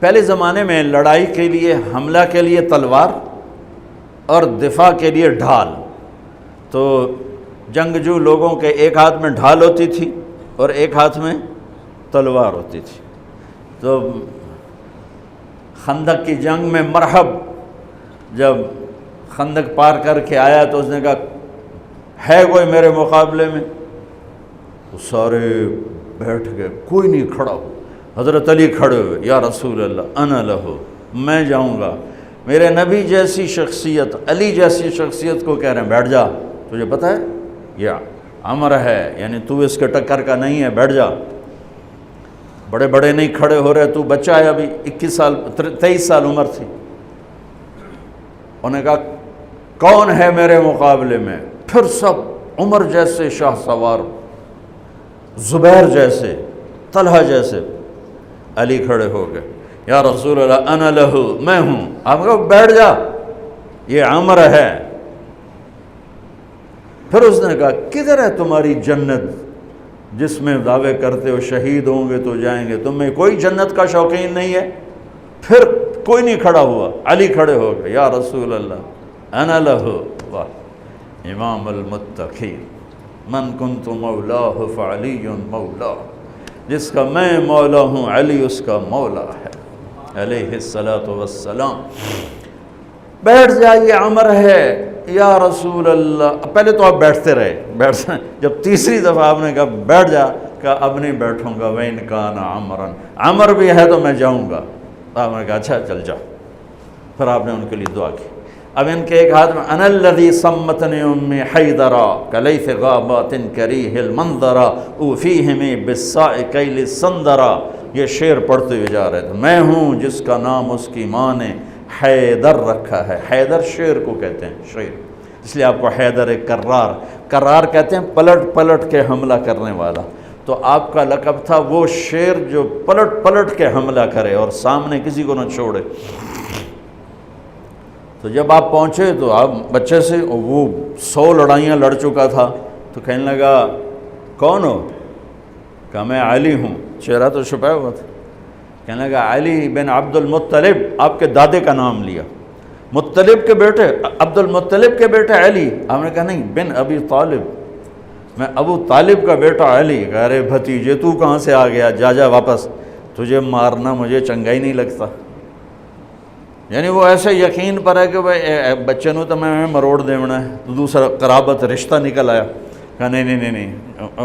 پہلے زمانے میں لڑائی کے لیے، حملہ کے لیے تلوار اور دفاع کے لیے ڈھال. تو جنگجو لوگوں کے ایک ہاتھ میں ڈھال ہوتی تھی اور ایک ہاتھ میں تلوار ہوتی تھی. تو خندق کی جنگ میں مرحب جب خندق پار کر کے آیا تو اس نے کہا ہے کوئی میرے مقابلے میں؟ تو سارے بیٹھ گئے، کوئی نہیں کھڑا ہو. حضرت علی کھڑے ہوئے، یا رسول اللہ انا لہو، میں جاؤں گا. میرے نبی جیسی شخصیت، علی جیسی شخصیت کو کہہ رہے ہیں بیٹھ جا، تجھے پتہ ہے یہ امر ہے، یعنی تو اس کے ٹکر کا نہیں ہے، بیٹھ جا. بڑے بڑے نہیں کھڑے ہو رہے، تو بچہ ہے ابھی 21 سال 23 سال عمر تھی. انہوں نے کہا کون ہے میرے مقابلے میں؟ پھر سب عمر جیسے شاہ سوار، زبیر جیسے، طلحہ جیسے. علی کھڑے ہو گئے، یا رسول اللہ انا لہو، میں ہوں. آپ کہو بیٹھ جا، یہ عمر ہے. پھر اس نے کہا کدھر ہے تمہاری جنت جس میں دعوے کرتے ہو شہید ہوں گے تو جائیں گے، تمہیں کوئی جنت کا شوقین نہیں ہے؟ پھر کوئی نہیں کھڑا ہوا. علی کھڑے ہو گئے، یا رسول اللہ انا لہو. واہ، امام المتقین، من کنت مولاہ فعلی مولا، جس کا میں مولا ہوں علی اس کا مولا ہے علیہ الصلاۃ والسلام. بیٹھ جائیے، عمر ہے یا رسول اللہ. پہلے تو آپ بیٹھتے رہے، جب تیسری دفعہ آپ نے کہا بیٹھ جا، کہا اب نہیں بیٹھوں گا. وَإِنْ كَانَ عَمْرًا، عمر بھی ہے تو میں جاؤں گا. آپ نے کہا اچھا چل جاؤ. پھر آپ نے ان کے لیے دعا کی. اب ان کے ایک ہاتھ میں انا الذی صمتنی امی حیدرا کلیث غابات کریہ المنظرا اوفیہم بالساء کیل السندرا. یہ شعر پڑھتے ہوئے جا رہے تھے. میں ہوں جس کا نام اس کی ماں نے حیدر رکھا ہے. حیدر شعر کو کہتے ہیں، شعر، اس لیے آپ کو حیدر کرار، کرار کہتے ہیں پلٹ پلٹ کے حملہ کرنے والا. تو آپ کا لقب تھا وہ شعر جو پلٹ پلٹ کے حملہ کرے اور سامنے کسی کو نہ چھوڑے. تو جب آپ پہنچے تو آپ بچے سے، وہ 100 لڑائیاں لڑ چکا تھا، تو کہنے لگا کون ہو؟ کہا میں علی ہوں. چہرہ تو چھپایا ہوا تھا. کہنے لگا علی بن عبد المطلب، آپ کے دادے کا نام لیا. مطلب کے بیٹے، عبد المطلب کے بیٹے علی. آپ نے کہا نہیں، بن ابی طالب، میں ابو طالب کا بیٹا علی. کہا ارے بھتیجے تو کہاں سے آ گیا، جا جا واپس، تجھے مارنا مجھے چنگا ہی نہیں لگتا. یعنی وہ ایسے یقین پر ہے کہ بھائی بچے نو تو میں مروڑ دیونا ہے. تو دوسرا قرابت رشتہ نکل آیا. کہا نہیں،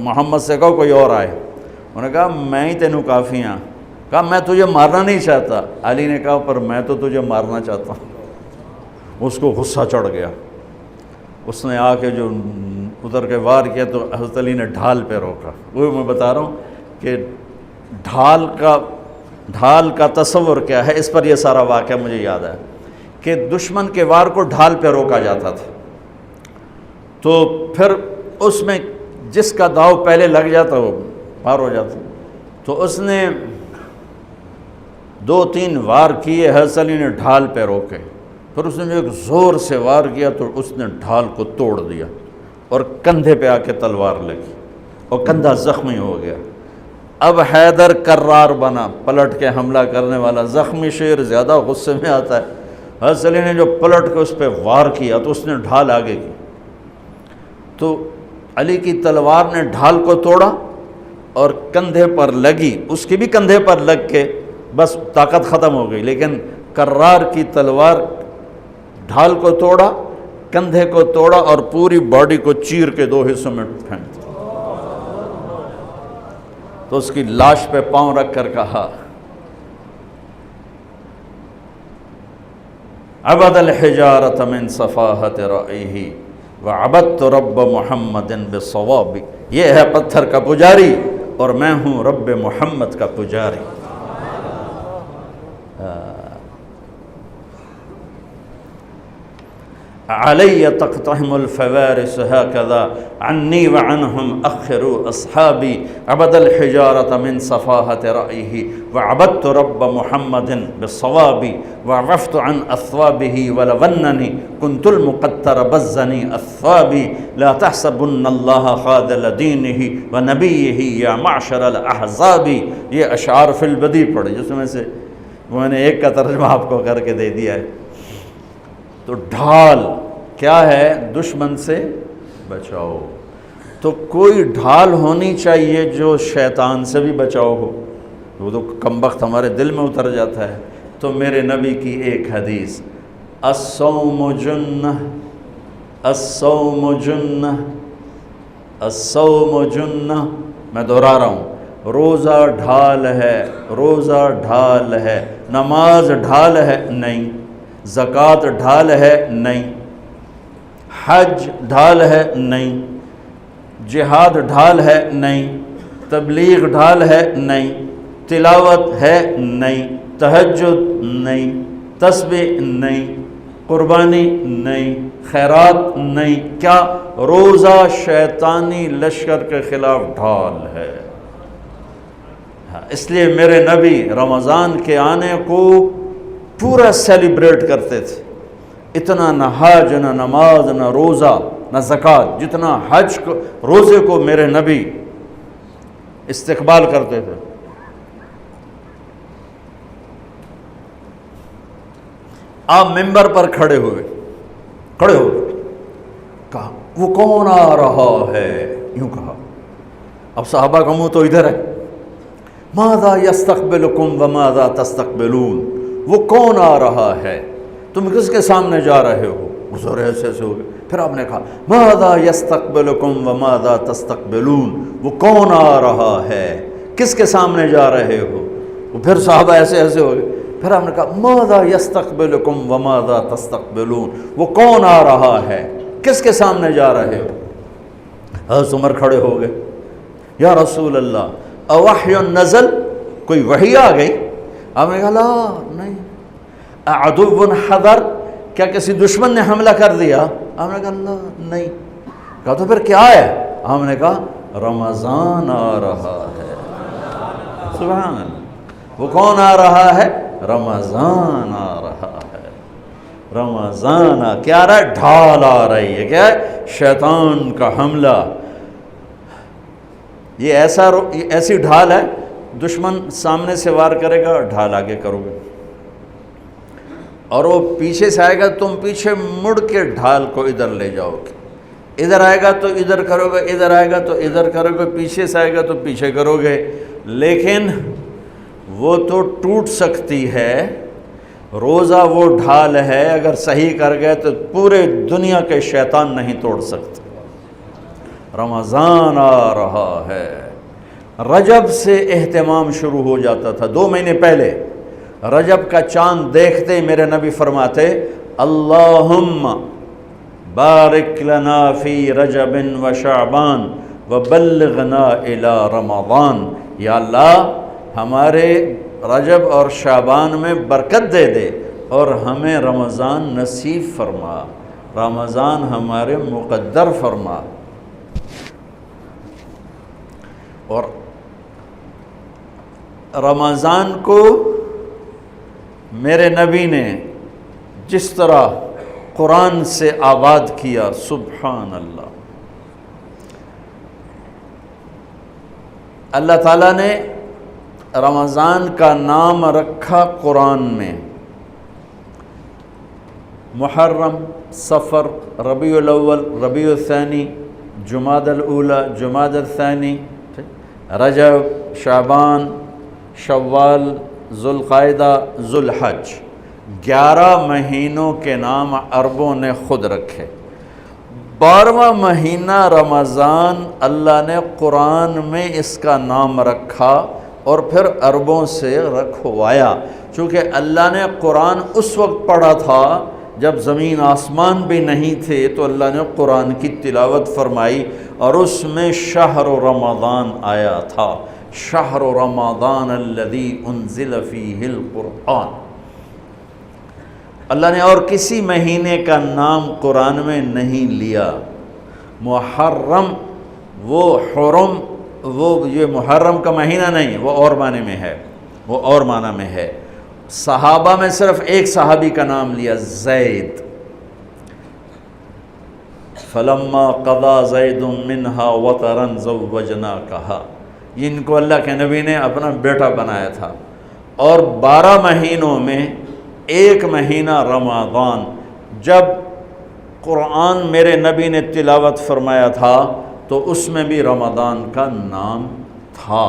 محمد سے کہو کوئی اور آئے. انہوں نے کہا میں ہی تینوں کافی ہاں. کہا میں تجھے مارنا نہیں چاہتا. علی نے کہا پر میں تو تجھے مارنا چاہتا ہوں. اس کو غصہ چڑھ گیا. اس نے آ کے جو ادھر کے وار کیا تو حضرت علی نے ڈھال پہ روکا. وہ میں بتا رہا ہوں کہ ڈھال کا تصور کیا ہے. اس پر یہ سارا واقعہ مجھے یاد ہے کہ دشمن کے وار کو ڈھال پہ روکا جاتا تھا. تو پھر اس میں جس کا داؤ پہلے لگ جاتا وہ پار ہو جاتا. تو اس نے 2-3 وار کیے، حضرت علی نے ڈھال پہ روکے. پھر اس نے جو ایک زور سے وار کیا تو اس نے ڈھال کو توڑ دیا اور کندھے پہ آ کے تلوار لگی اور کندھا زخمی ہو گیا. اب حیدر کرار بنا، پلٹ کے حملہ کرنے والا. زخمی شیر زیادہ غصے میں آتا ہے. حضرت علی نے جو پلٹ کے اس پہ وار کیا تو اس نے ڈھال آگے کی. تو علی کی تلوار نے ڈھال کو توڑا اور کندھے پر لگی. اس کی بھی کندھے پر لگ کے بس طاقت ختم ہو گئی. لیکن کرار کی تلوار ڈھال کو توڑا، کندھے کو توڑا اور پوری باڈی کو چیر کے 2 حصوں میں پھینک دیا. تو اس کی لاش پہ پاؤں رکھ کر کہا عبد الحجارۃ من صفاحت رأیہ وعبدت رب محمد بصواب. یہ ہے پتھر کا پجاری اور میں ہوں رب محمد کا پجاری. علی تقتحم الفوارس هكذا عني وعنهم أخروا أصحابي عبد الحجارة من صفاحة رأيه وعبدت رب محمد بالصواب وعفت عن أثوابه ولونني كنت المقتر بزني أثوابي لا تحسبن الله خاذل دينه ونبيه يا معشر الأحزاب. یہ اشعار فی البدیع پڑھے جس میں سے میں نے ایک کا ترجمہ آپ کو کر کے دے دیا ہے۔ تو ڈھال کیا ہے؟ دشمن سے بچاؤ۔ تو کوئی ڈھال ہونی چاہیے جو شیطان سے بھی بچاؤ ہو، وہ تو کم بخت ہمارے دل میں اتر جاتا ہے۔ تو میرے نبی کی ایک حدیث، الصوم جنہ، الصوم جنہ، الصوم جنہ، میں دہرا رہا ہوں، روزہ ڈھال ہے، روزہ ڈھال ہے۔ نماز ڈھال ہے؟ نہیں۔ زکوٰۃ ڈھال ہے؟ نہیں۔ حج ڈھال ہے؟ نہیں۔ جہاد ڈھال ہے؟ نہیں۔ تبلیغ ڈھال ہے؟ نہیں۔ تلاوت ہے؟ نہیں۔ تہجد نہیں۔ تسبیح نہیں۔ قربانی نہیں۔ خیرات نہیں۔ کیا؟ روزہ شیطانی لشکر کے خلاف ڈھال ہے۔ اس لیے میرے نبی رمضان کے آنے کو پورا سیلیبریٹ کرتے تھے۔ اتنا نہ حج، نہ نماز، نہ روزہ، نہ زکوٰۃ، جتنا حج کو، روزے کو میرے نبی استقبال کرتے تھے۔ آپ ممبر پر کھڑے ہو کہا وہ کون آ رہا ہے؟ یوں کہا۔ اب صحابہ کا منہ تو ادھر ہے، ماذا یستقبلکم وماذا تستقبلون، وہ کون آ رہا ہے، تم کس کے سامنے جا رہے ہو؟ حضور ایسے ہو گئے۔ پھر آپ نے کہا ماذا یستقبلکم وماذا تستقبلون، وہ کون آ رہا ہے، کس کے سامنے جا رہے ہو؟ وہ پھر صحابہ ایسے ہو گئے۔ پھر آپ نے کہا ماذا یستقبلکم وماذا تستقبلون، وہ کون آ رہا ہے، کس کے سامنے جا رہے ہو؟ حضرت عمر کھڑے ہو گئے، یا رسول اللہ اوحی نزل، کوئی وحی آ گئی؟ آپ نے کہا لا نہیں۔ عدو حضر، کیا کسی دشمن نے حملہ کر دیا؟ آپ نے کہا لا نہیں۔ کہا تو پھر کیا ہے؟ آپ نے کہا رمضان آ رہا ہے۔ سبحان اللہ، وہ کون آ رہا ہے؟ رمضان آ رہا ہے۔ رمضان کیا آ رہا ہے؟ ڈھال آ رہی ہے۔ کیا ہے؟ شیطان کا حملہ۔ یہ ایسی ڈھال ہے، دشمن سامنے سے وار کرے گا، ڈھال آگے کرو گے، اور وہ پیچھے سے آئے گا، تم پیچھے مڑ کے ڈھال کو ادھر لے جاؤ گے، ادھر آئے گا تو ادھر کرو گے، ادھر آئے گا تو ادھر کرو گے، پیچھے سے آئے گا تو پیچھے کرو گے، لیکن وہ تو ٹوٹ سکتی ہے۔ روزہ وہ ڈھال ہے، اگر صحیح کر گئے تو پورے دنیا کے شیطان نہیں توڑ سکتے۔ رمضان آ رہا ہے۔ رجب سے اہتمام شروع ہو جاتا تھا، 2 مہینے پہلے رجب کا چاند دیکھتے میرے نبی فرماتے اللہم بارک لنا فی رجب و شعبان وبلغنا الی رمضان، یا اللہ ہمارے رجب اور شعبان میں برکت دے دے اور ہمیں رمضان نصیب فرما، رمضان ہمارے مقدر فرما۔ اور رمضان کو میرے نبی نے جس طرح قرآن سے آباد کیا، سبحان اللہ، اللہ تعالیٰ نے رمضان کا نام رکھا قرآن میں، محرم، صفر، ربیع الاول، ربیع الثانی، جمادی الاولی، جمادی الثانی، رجب، شعبان، شوال، ذوالقعدہ، ذوالحج، 11 مہینوں کے نام عربوں نے خود رکھے۔ 12واں مہینہ رمضان اللہ نے قرآن میں اس کا نام رکھا اور پھر عربوں سے رکھوایا، چونکہ اللہ نے قرآن اس وقت پڑھا تھا جب زمین آسمان بھی نہیں تھے، تو اللہ نے قرآن کی تلاوت فرمائی اور اس میں شہر رمضان آیا تھا، شہر رمضان الذی انزل فیہ القرآن۔ اللہ نے اور کسی مہینے کا نام قرآن میں نہیں لیا۔ محرم، وہ حرم، وہ یہ محرم کا مہینہ نہیں، وہ اور معنی میں ہے، وہ اور معنی میں ہے۔ صحابہ میں صرف ایک صحابی کا نام لیا، زید، فلما قضا زید منہا وطرا زوجناکہا، جن کو اللہ کے نبی نے اپنا بیٹا بنایا تھا، اور 12 مہینوں میں ایک مہینہ رمضان، جب قرآن میرے نبی نے تلاوت فرمایا تھا تو اس میں بھی رمضان کا نام تھا،